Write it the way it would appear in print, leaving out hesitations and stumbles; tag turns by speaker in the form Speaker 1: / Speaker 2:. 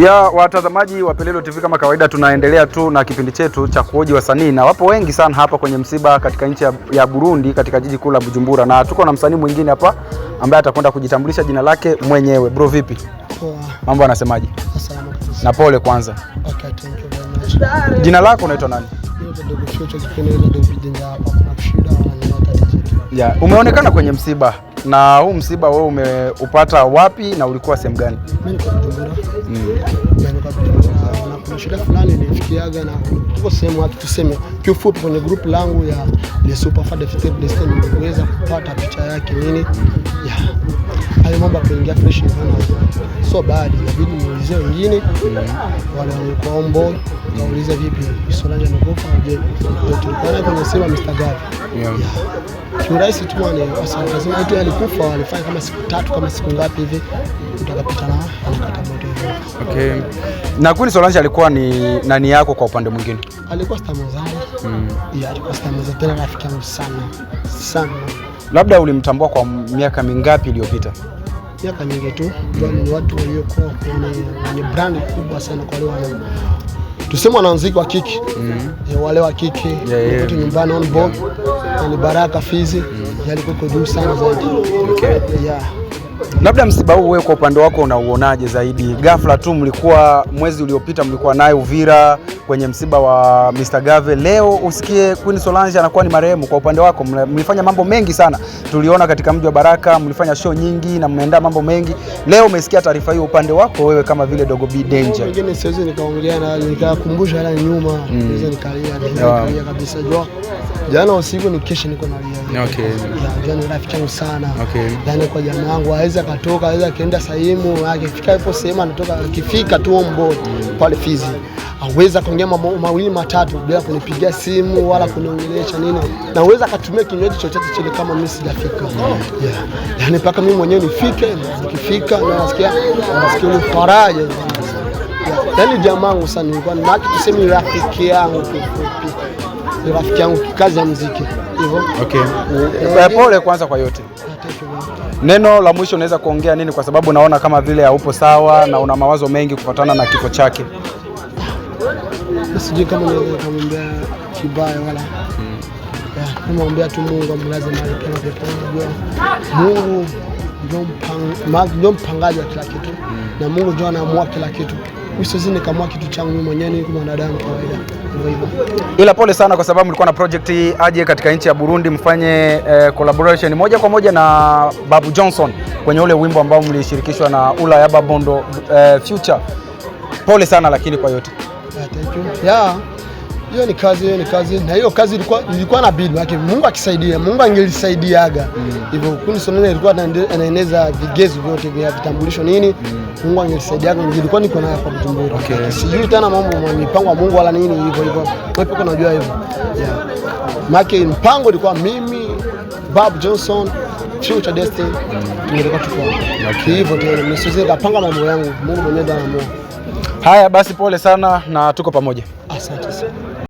Speaker 1: Ya watazamaji wa Pelelo TV, kama kawaida tunaendelea tu na kipindi chetu cha kuhoji wasanii, na wapo wengi sana hapa kwenye msiba katika nchi ya Burundi, katika jiji kuu la Bujumbura, na tuko na msanii mwingine hapa ambaye atakwenda kujitambulisha jina lake mwenyewe. Bro, vipi?
Speaker 2: Poa.
Speaker 1: Mambo anasemaje?
Speaker 2: Salama.
Speaker 1: Na pole kwanza.
Speaker 2: Okay, thank you very much.
Speaker 1: Jina lako unaitwa nani? Ya, umeonekana kwenye msiba, na huu msiba wewe umeupata wapi na ulikuwa sehemu gani?
Speaker 2: Mimi niko Bujumbura. Na kuna shida fulani nilifikiaga na tuko sehemu hatu tuseme kiufupi kwenye group langu ya Les Super Fada Fitel Destin niweza kupata picha yake nini. Ya. Hayo mambo kuingia fresh sana. So bad, inabidi niulize wengine wale walikuwa on board, nauliza vipi Solange amekufa je? Tulikuwa kwenye sema Mr. Gavi. Yeah. Kiurahisi tu wale wasema eti alikufa, walifanya kama siku 3 kama siku ngapi hivi utakapita na anakata moto hivyo.
Speaker 1: Okay. Na Queen Solange alikuwa ni nani yako kwa upande mwingine?
Speaker 2: Alikuwa star mzangu. Yeah, alikuwa star mzangu, tena rafiki yangu sana.
Speaker 1: Labda ulimtambua kwa miaka mingapi iliyopita?
Speaker 2: Miaka mingi tu. Ni watu waliokuwa kwenye brand kubwa sana kwa wale tuseme wanamuziki wa kiki. Wale wa kiki wote nyumbani on board. Ni Baraka Fizi yalikuwa juu sana zaidi.
Speaker 1: Okay.
Speaker 2: Yeah.
Speaker 1: Labda msiba huu wewe kwa upande wako unauonaje zaidi? Ghafla tu mlikuwa mwezi uliopita mlikuwa naye Uvira kwenye msiba wa Mr. Gave. Leo usikie Queen Solange anakuwa ni marehemu. Kwa upande wako mlifanya mambo mengi sana. Tuliona katika mji wa Baraka mlifanya show nyingi na mmeandaa mambo mengi. Leo umesikia taarifa hiyo, upande wako wewe kama vile Dogo B Danger.
Speaker 2: Wengine siwezi nikaongea na nikakumbusha hata nyuma. Niweza nikalia kabisa. Jana usiku nikesha niko nalia.
Speaker 1: Okay.
Speaker 2: Jana rafiki yangu sana.
Speaker 1: Okay.
Speaker 2: Jana kwa jamaa wangu aweza katoka, aweza kaenda sehemu, akifika hapo sehemu anatoka, akifika tu on board pale Fizi. Aweza kuongea mambo mawili matatu bila kunipigia simu wala kuniongelesha nini. Na aweza akatumia kinywaji chochote kile kama mimi sijafika. Yeah. Yaani mpaka mimi mwenyewe nifike, nikifika na nasikia ni faraja. Yaani jamaa wangu sana nilikuwa naki tuseme rafiki yangu kifupi. Ni rafiki yangu kazi ya muziki. Hivyo.
Speaker 1: Okay. Pole kwanza kwa yote. Neno la mwisho unaweza kuongea nini, kwa sababu naona kama vile haupo sawa na una mawazo mengi kufuatana na kifo chake?
Speaker 2: Sijui kama naweza kumwambia kibaya wala. Kumwambia tu Mungu amlaze mahali pema peponi. Mungu ndio mpangaji wa kila kitu. Na Mungu ndio anaamua kila kitu. Usizini kama kitu changu mimi mwenyewe ni kama mwanadamu kawaida.
Speaker 1: Ila pole sana kwa sababu mlikuwa na project aje katika nchi ya Burundi mfanye collaboration moja kwa moja na Babu Johnson kwenye ule wimbo ambao mlishirikishwa na Ula ya Babondo Future. Pole sana lakini kwa yote.
Speaker 2: Thank you. Yeah. Hiyo ni kazi. Na hiyo kazi ilikuwa na bidii yake. Mungu akisaidia, Mungu angelisaidiaga. Hivyo Queen Solange ilikuwa anaeneza vigezo vyote vya vitambulisho nini. Mungu angelisaidiaga, nilikuwa niko naye kwa Bujumbura.
Speaker 1: Okay.
Speaker 2: Sijui tena mambo mipango ya Mungu wala nini hivyo. Wewe pekee unajua hivyo. Yeah. Maki mpango ilikuwa mimi, Babu Johnson, Future Destiny. Tulikuwa tuko. Okay. Hivyo tena msiweze kupanga mambo yangu. Mungu mwenyewe ndiye anaamua.
Speaker 1: Haya basi, pole sana na tuko pamoja.
Speaker 2: Asante sana.